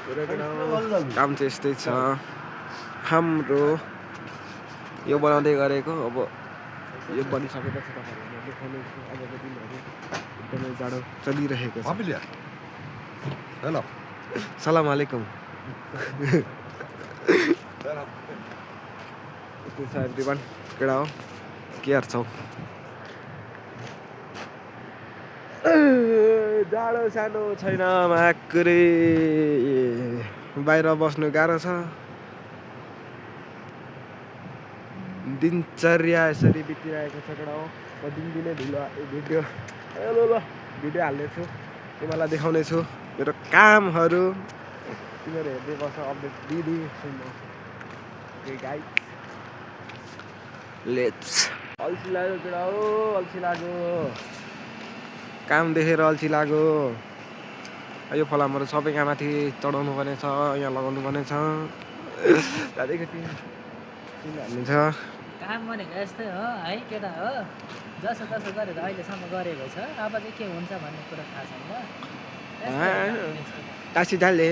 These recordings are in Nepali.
काम चाहिँ यस्तै छ हाम्रो यो बनाउँदै गरेको। अब यो बनिसकेपछि तपाईँहरूलाई देखाउने छु अबको दिनहरू एकदमै जाडो चलिरहेको छ। हेलो सलाम आलेकुम यति छ एभ्रिवान केडा हो के हेर्छौ जाडो सानो छैन माक्रे बाहिर बस्नु गाह्रो छ। दिनचर्या यसरी बितिरहेको छ केटा हो। म दिनदिनै भिडियो भिडियो हाल्नेछु तिमीलाई देखाउने छु मेरो कामहरू तिमीहरू हेर्दै बस्छ अपडेट दिइदिन्छु म। गाइस लेट्स अल्छी लाग्यो केटा हो अल्छी लाग्यो काम देखेर अल्छी लाग्यो। यो फलामहरू सबै यहाँ माथि चढाउनु पर्ने छ यहाँ लगाउनु पर्ने छ त्यहाँदेखि हाल्ने छ। काम भनेको यस्तै हो है केटा हो जसो जसो गरेर अहिलेसम्म गरेको छ अब चाहिँ के हुन्छ भन्ने कुरा थाहा छैन। टासी डाले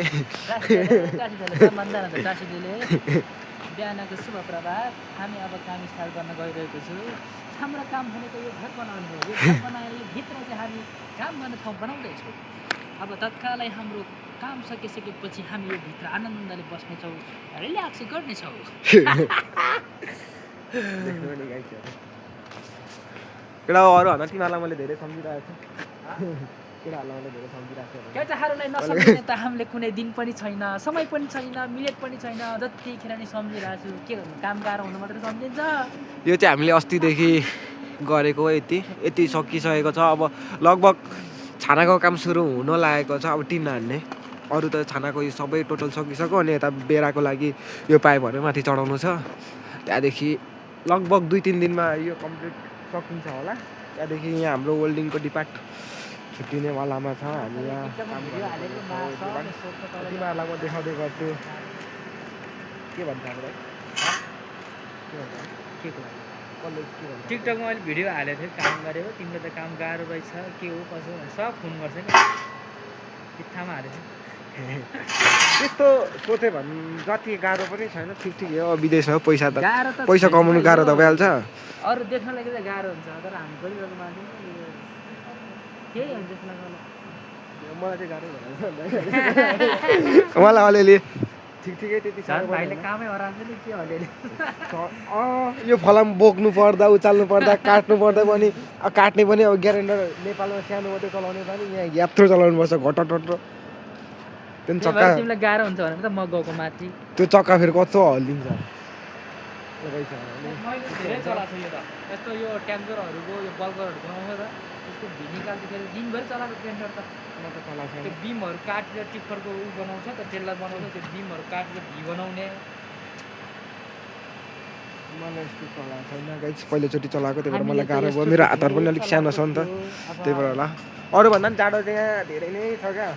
बिहानको शुभ प्रभात। हामी अब काम स्टार्ट गर्न गइरहेको छु। हाम्रो काम भनेको यो घर बनाउनु हो। यो घर बनाएर यो भित्र चाहिँ हामी काम गर्ने ठाउँ बनाउँदैछौँ। अब तत्कालै हाम्रो काम सकिसकेपछि हामी यो भित्र आनन्दले बस्नेछौँ रिल्याक्स गर्नेछौँ। केटा अरूभन्दा तिमीहरूलाई मैले धेरै सम्झिरहेको छु केटाहरूलाई मैले धेरै सम्झिरहेको छु। केटाहरूलाई नसम्झिने त हामीले कुनै दिन पनि छैन समय पनि छैन मिनेट पनि छैन जतिखेर नै सम्झिरहेको छु। के गर्नु काम गाह्रो हुनु मात्रै सम्झिन्छ। यो चाहिँ हामीले अस्तिदेखि गरेको यति सकिसकेको छ। अब लगभग छानाको काम सुरु हुन लागेको छ। अब टिन हान्ने अरू त छानाको यो सबै टोटल सकिसक्यो। अनि यता बेराको लागि यो पाइपहरू माथि चढाउनु छ। त्यहाँदेखि लगभग 2-3 दिनमा यो कम्प्लिट सकिन्छ होला। त्यहाँदेखि यहाँ हाम्रो वेल्डिङको डिपार्ट छुट्टिनेवालामा छ। हामी यहाँ तिमीहरूलाई म देखाउँदै गर्छु के भन्छ हामीलाई के कुरा टिकटकमा अहिले भिडियो हालेको थियो काम गरेको तिम्रो त काम गाह्रो रहेछ के हो कसो सब फोन गर्छ नि बित्थामा हालेको त्यस्तो सोचे भने जति गाह्रो पनि छैन ठिक हो। विदेशमा पैसा कमाउनु गाह्रो त भइहाल्छ। अरू देख्नलाई त गाह्रो हुन्छ तर हामी गरिरहेको मान्छे केही हुन्छ मलाई चाहिँ गाह्रो भइहाल्छ मलाई अलिअलि ठिकै त्यति साह्रो भाइले कामै हराउँछ नि के अलिअलि यो फलाम बोक्नु पर्दा उचाल्नु पर्दा काट्नु पर्दा पनि काट्ने पनि अब ग्यारेन्डर नेपालमा सानो मात्रै चलाउने पनि यहाँ यात्रो चलाउनु पर्छ घटटट त्यहाँदेखि चक्का तिमीलाई गाह्रो हुन्छ भने त म गएको माथि त्यो चक्का फेरि कस्तो हल्लिन्छ। धेरै चलाएको छु यो त यस्तो यो ट्याङ्करहरूको यो बल्बरहरू बनाउँछ त त्यसको भी निकाल्दाखेरि दिनभरि चलाएको ट्याङ्कर त त्यो बिमहरू काटेर टिप्परको उ बनाउँछ त त्यसलाई बनाउँछ त्यो बिमहरू काटेर भी बनाउने मलाई यस्तो चलाएको छैन गाइस पहिलोचोटि चलाएको त्यही भएर मलाई गाह्रो भयो। मेरो हातहरू पनि अलिक सानो छ नि त त्यही भएर होला। अरूभन्दा पनि जाडो चाहिँ यहाँ धेरै नै छ क्या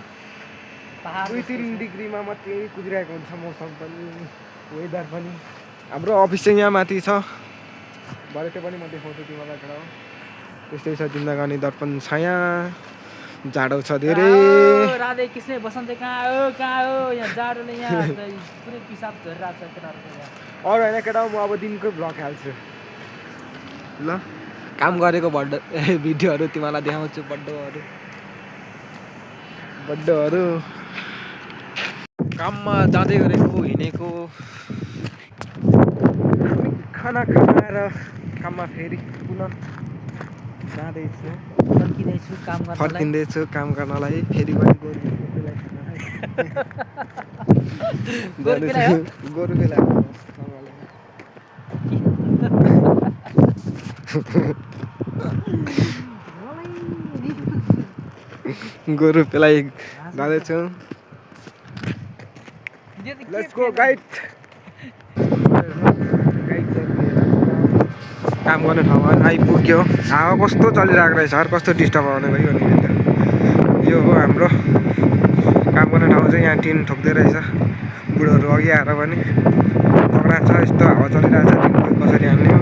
2-3 डिग्रीमा मात्रै कुदिरहेको हुन्छ मौसम पनि वेदर पनि। हाम्रो अफिस चाहिँ यहाँ माथि छ भरे त्यो पनि म देखाउँछु तिमीलाई केटा हो। त्यस्तै छ जिन्दगानी दर्पण छाया जाडो छ धेरै। राधे कृष्ण बसन्त कहाँ हो यहाँ जाडोले यहाँ पुरै पिसाब झरिरहेको छ केटाहरूको। अरू होइन केटा म अब दिनको भ्लग हाल्छु ल काम गरेको भिडियोहरू तिमीलाई देखाउँछु बड्डोहरू काममा जाँदै गरेको हिँडेको खाना खाएर काममा फेरि पुनः जाँदैछु फर्किँदैछु काम गर्नलाई फेरि पनि गोरुकै लाग्यो गोरु पेलाई जाँदैछु। लेट्स गो गाइड काम गर्ने ठाउँमा आइपुग्यो। हावा कस्तो चलिरहेको रहेछ हर कस्तो डिस्टर्ब आउने भयो नि यो हो हाम्रो काम गर्ने ठाउँ चाहिँ यहाँ टिन ठोक्दै रहेछ बुढोहरू अघि आएर पनि तगडा छ यस्तो हावा चलिरहेछ टिनको कसरी हाल्ने हो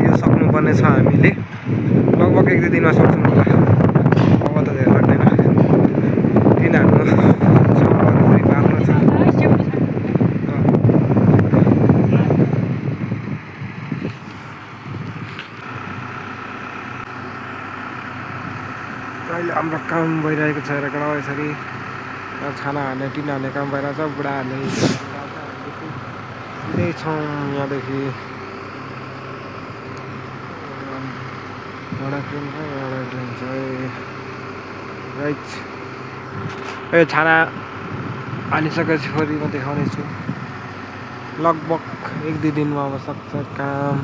यो सक्नुपर्ने छ हामीले लगभग 1-2 दिनमा सक्छौँ होला। अहिले हाम्रो काम भइरहेको छ र गडा यसरी छाना हाल्ने टिना हाल्ने काम भइरहेको छ बुढाहरूले यही छौँ यहाँदेखि एउटा ट्रेन छ राइट यो छाना हालिसकेपछि फेरि म देखाउने छु लगभग 1-2 दिनमा अब सक्छ काम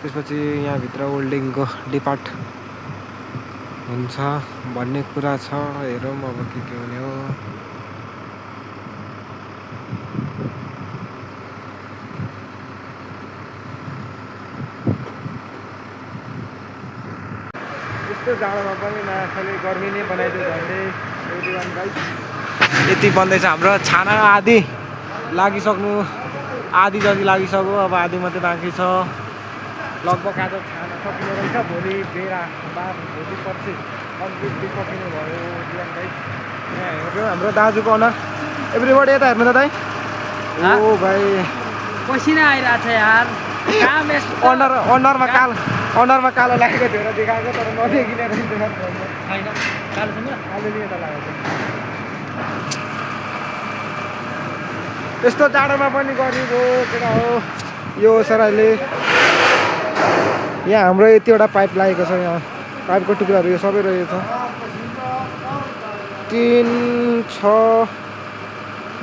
त्यसपछि यहाँभित्र वेल्डिङको डिपार्ट हुन्छ भन्ने कुरा छ हेरौँ अब के हुने हो यस्तो जाडोमा पनि माछाले गर्मी नै बनाइदियो झन्डै यति बन्दैछ हाम्रो छाना आधी लागिसक्नु आधी जति लागिसक्यो अब आधी मात्रै बाँकी छ लगभग आज छाना सकिने रहेछ भोलि बेरा भोलि पर्सि कम्प्लिटली सकिने भयो यहाँ हेर्नु हाम्रो दाजुको अनुहार एभ्रीबडी यता हेर्नु त दाइ ओ भाइ पसिना आइरहेको छ यार काम अनुहारमा कालो लागेको थियो र देखाएको तर नदेखिने रहेछ छैन कालो छैन अलिअलि यता लागेको यस्तो जाडोमा पनि गरिएको केटा हो यो सराले यहाँ हाम्रो यतिवटा पाइप लागेको छ यहाँ पाइपको टुक्राहरू यो सबै रहेछ 3, 6,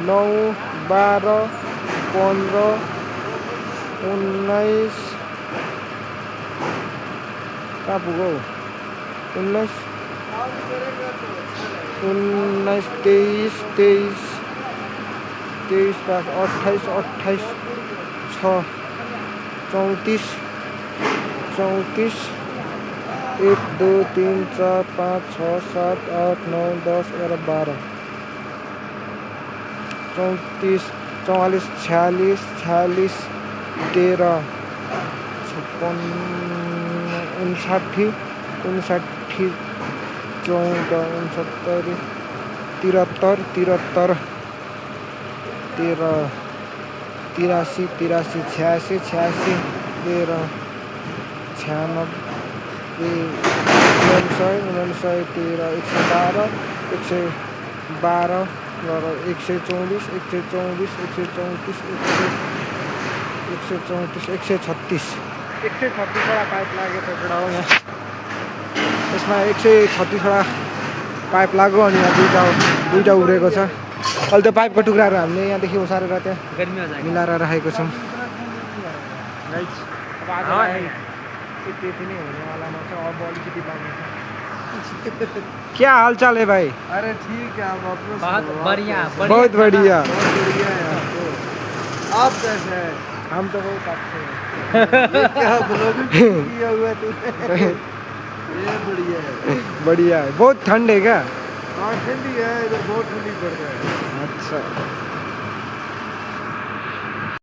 9, 12, 15, 19 कहाँ पुग्यो 19, 23, 28, 28, 6, 34, 1, 2, 3, 4, 5, 6, 7, 8, 9, 10, 11, 12, 34, 44, 46, 46, 13, 56, 59, 59, 14, 69, 73, 73, 83, 86, 86, 13, 96, 99, 13, 112, 112, 124, 136 वटा पाइप लागेको छ हो यहाँ यसमा 136 वटा पाइप लाग्यो अनि यहाँ दुईटा उब्रेको छ अहिले त्यो पाइपको टुक्राहरू हामीले यहाँदेखि ओसारेर त्यहाँ मिलाएर राखेको छौँ त्यति नै हुनेवालामा छ अब अलिकति बाँकी छ क्या हाल चाल है भाई अरे ठीक है आप अपना बढ़िया बहुत बढ़िया आप कैसे हैं हम तो बहुत अच्छे हैं क्या ब्लॉगिंग किया हुआ तूने ये बढ़िया है बढ़िया है बहुत ठंड है क्या हाँ ठंडी है इधर बहुत ठंडी पड़ रहा है अच्छा